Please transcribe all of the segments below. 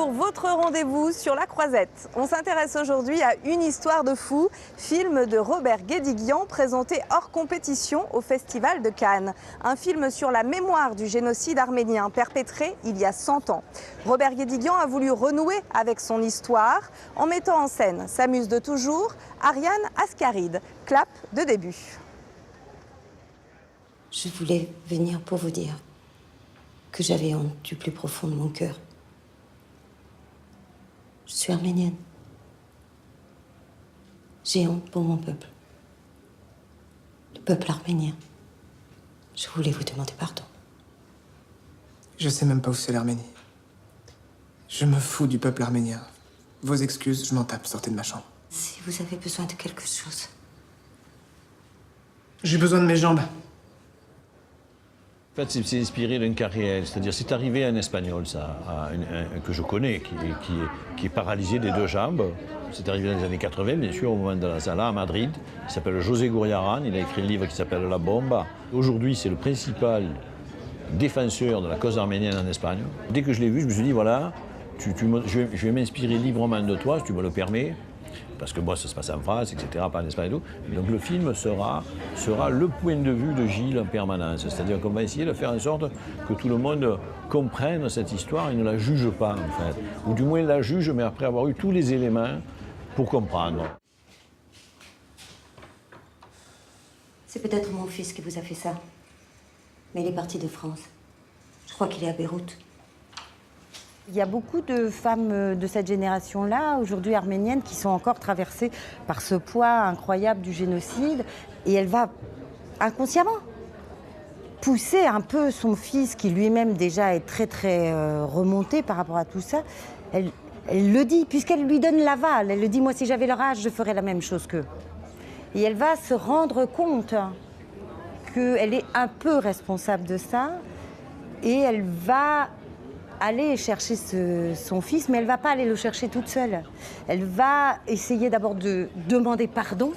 pour votre rendez-vous sur La Croisette. On s'intéresse aujourd'hui à Une histoire de fou, film de Robert Guédiguian présenté hors compétition au Festival de Cannes. Un film sur la mémoire du génocide arménien perpétré il y a 100 ans. Robert Guédiguian a voulu renouer avec son histoire en mettant en scène sa muse de toujours, Ariane Ascaride. Clap de début. Je voulais venir pour vous dire que j'avais honte du plus profond de mon cœur. Je suis arménienne. J'ai honte pour mon peuple. Le peuple arménien. Je voulais vous demander pardon. Je sais même pas où c'est l'Arménie. Je me fous du peuple arménien. Vos excuses, je m'en tape, sortez de ma chambre. Si vous avez besoin de quelque chose. J'ai besoin de mes jambes. En fait, c'est inspiré d'une carrière, c'est-à-dire c'est arrivé à un Espagnol, ça, que je connais, qui est paralysé des deux jambes. C'est arrivé dans les années 80, bien sûr, au moment de la Sala, à Madrid. Il s'appelle José Gurriaran, il a écrit un livre qui s'appelle La Bomba. Aujourd'hui, c'est le principal défenseur de la cause arménienne en Espagne. Dès que je l'ai vu, je me suis dit, voilà, je vais m'inspirer librement de toi, si tu me le permets. Parce que moi, ça se passe en France, etc., pas en Espagne et tout. Mais donc le film sera le point de vue de Gilles en permanence. C'est-à-dire qu'on va essayer de faire en sorte que tout le monde comprenne cette histoire et ne la juge pas, en fait. Ou du moins la juge, mais après avoir eu tous les éléments pour comprendre. C'est peut-être mon fils qui vous a fait ça. Mais il est parti de France. Je crois qu'il est à Beyrouth. Il y a beaucoup de femmes de cette génération-là, aujourd'hui arméniennes, qui sont encore traversées par ce poids incroyable du génocide. Et elle va inconsciemment pousser un peu son fils, qui lui-même déjà est très remonté par rapport à tout ça. Elle le dit, puisqu'elle lui donne l'aval. Elle le dit, moi si j'avais leur âge, je ferais la même chose qu'eux. Et elle va se rendre compte qu'elle est un peu responsable de ça. Et elle va aller chercher son fils, mais elle ne va pas aller le chercher toute seule. Elle va essayer d'abord de demander pardon,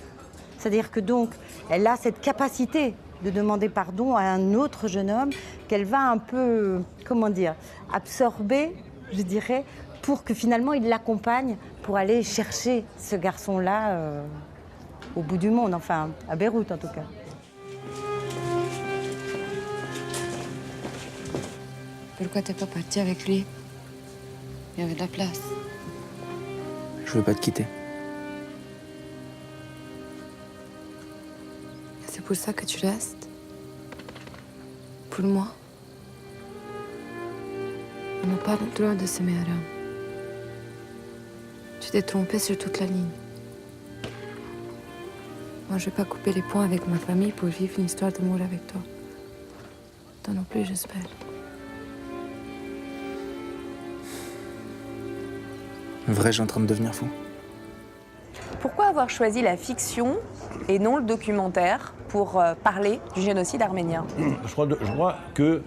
c'est-à-dire que donc, elle a cette capacité de demander pardon à un autre jeune homme qu'elle va un peu, comment dire, absorber, je dirais, pour que finalement il l'accompagne pour aller chercher ce garçon-là au bout du monde, enfin à Beyrouth en tout cas. Pourquoi t'es pas parti avec lui? Il y avait de la place. Je veux pas te quitter. C'est pour ça que tu restes? Pour moi? On n'a pas le droit de s'aimer, Aram. Tu t'es trompé sur toute la ligne. Moi, je vais pas couper les ponts avec ma famille pour vivre une histoire d'amour avec toi. Toi non plus, j'espère. Vrai, j'ai en train de devenir fou. Pourquoi avoir choisi la fiction et non le documentaire pour parler du génocide arménien? Je crois que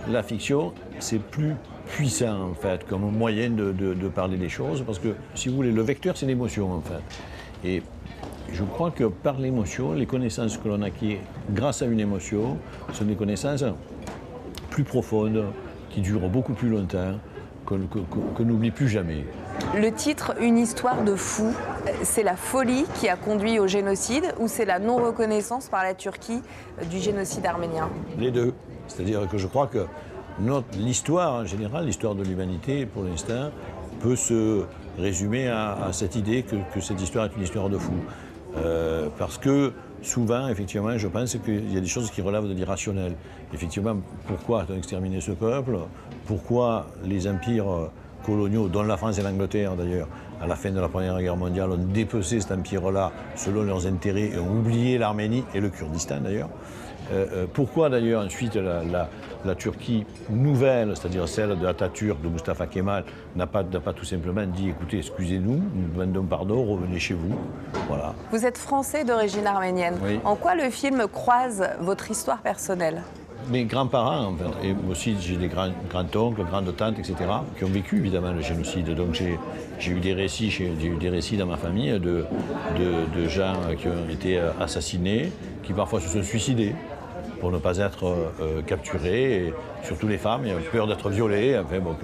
la fiction, c'est plus puissant, en fait, comme moyen de parler des choses, parce que, si vous voulez, le vecteur, c'est l'émotion, en fait. Et je crois que par l'émotion, les connaissances que l'on acquiert grâce à une émotion sont des connaissances plus profondes, qui durent beaucoup plus longtemps, que n'oublie plus jamais. Le titre « Une histoire de fou », c'est la folie qui a conduit au génocide ou c'est la non-reconnaissance par la Turquie du génocide arménien? Les deux. C'est-à-dire que je crois que l'histoire en général, l'histoire de l'humanité pour l'instant, peut se résumer à cette idée que cette histoire est une histoire de fou. Parce que souvent, effectivement, je pense qu'il y a des choses qui relèvent de l'irrationnel. Effectivement, pourquoi a-t-on exterminé ce peuple? Pourquoi les empires coloniaux, dont la France et l'Angleterre d'ailleurs, à la fin de la Première Guerre mondiale, ont dépecé cet empire-là selon leurs intérêts et ont oublié l'Arménie et le Kurdistan d'ailleurs? Pourquoi d'ailleurs ensuite la Turquie nouvelle, c'est-à-dire celle de Atatürk, de Mustafa Kemal, n'a pas tout simplement dit écoutez, excusez-nous, nous demandons pardon, revenez chez vous. Voilà. Vous êtes français d'origine arménienne. Oui. En quoi le film croise votre histoire personnelle? Mes grands-parents, en fait, et aussi j'ai des grands-oncles, grandes-tantes, etc., qui ont vécu évidemment le génocide. Donc j'ai eu des récits dans ma famille de gens qui ont été assassinés, qui parfois se sont suicidés pour ne pas être capturés, et surtout les femmes, il y avait peur d'être violées. Enfin, bon,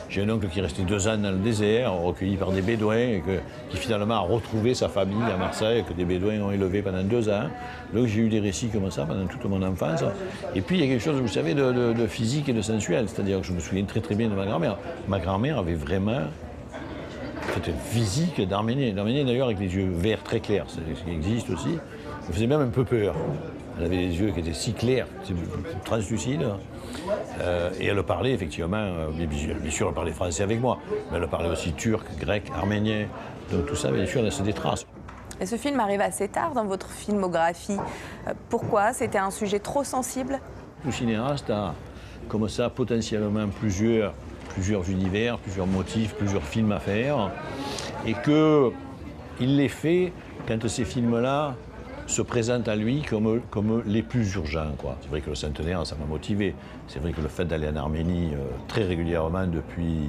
J'ai un oncle qui est resté 2 ans dans le désert, recueilli par des bédouins, et qui finalement a retrouvé sa famille à Marseille, que des bédouins ont élevé pendant 2 ans. Donc j'ai eu des récits comme ça pendant toute mon enfance. Et puis il y a quelque chose, vous savez, de physique et de sensuel. C'est-à-dire que je me souviens très très bien de ma grand-mère. Ma grand-mère avait vraiment cette physique d'Arménien. L'Arménien d'ailleurs avec les yeux verts très clairs, ce qui existe aussi. Ça me faisait même un peu peur. Elle avait les yeux qui étaient si clairs, translucides. Et elle parlait effectivement, bien sûr elle parlait français avec moi, mais elle parlait aussi turc, grec, arménien. Donc tout ça, bien sûr, laisse des traces. Et ce film arrive assez tard dans votre filmographie. Pourquoi? C'était un sujet trop sensible? Tout cinéaste a comme ça potentiellement plusieurs univers, plusieurs motifs, plusieurs films à faire. Et qu'il les fait quand ces films-là se présentent à lui comme les plus urgents, quoi. C'est vrai que le centenaire, ça m'a motivé. C'est vrai que le fait d'aller en Arménie très régulièrement depuis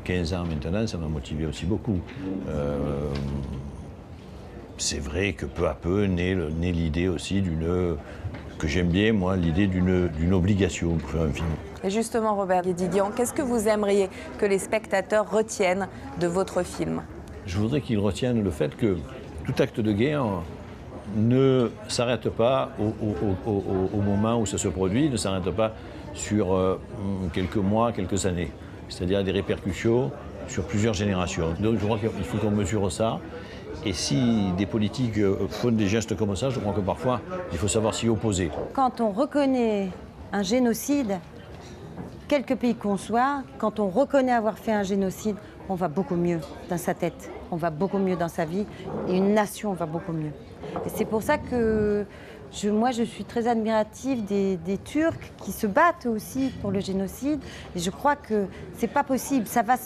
15 ans maintenant, ça m'a motivé aussi beaucoup. C'est vrai que peu à peu naît l'idée aussi que j'aime bien, moi, l'idée d'une obligation pour faire un film. Et justement, Robert Guédiguian, qu'est-ce que vous aimeriez que les spectateurs retiennent de votre film? Je voudrais qu'ils retiennent le fait que tout acte de guerre ne s'arrête pas au moment où ça se produit, ne s'arrête pas sur quelques mois, quelques années. C'est-à-dire des répercussions sur plusieurs générations. Donc je crois qu'il faut qu'on mesure ça. Et si des politiques font des gestes comme ça, je crois que parfois, il faut savoir s'y opposer. Quand on reconnaît un génocide, quelque pays qu'on soit, quand on reconnaît avoir fait un génocide, on va beaucoup mieux dans sa tête, on va beaucoup mieux dans sa vie, et une nation va beaucoup mieux. Et c'est pour ça que moi, je suis très admirative des Turcs qui se battent aussi pour le génocide. Et je crois que c'est pas possible, ça va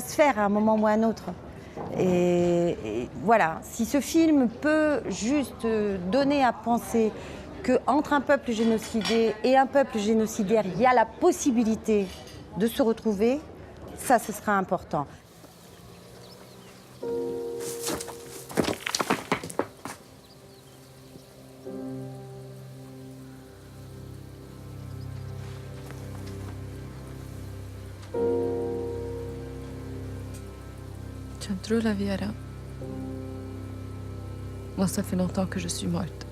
se faire à un moment ou à un autre. Et voilà, si ce film peut juste donner à penser qu'entre un peuple génocidé et un peuple génocidaire, il y a la possibilité de se retrouver, ça, ce sera important. J'aime trop la vie arabe. Moi, ça fait longtemps que je suis morte.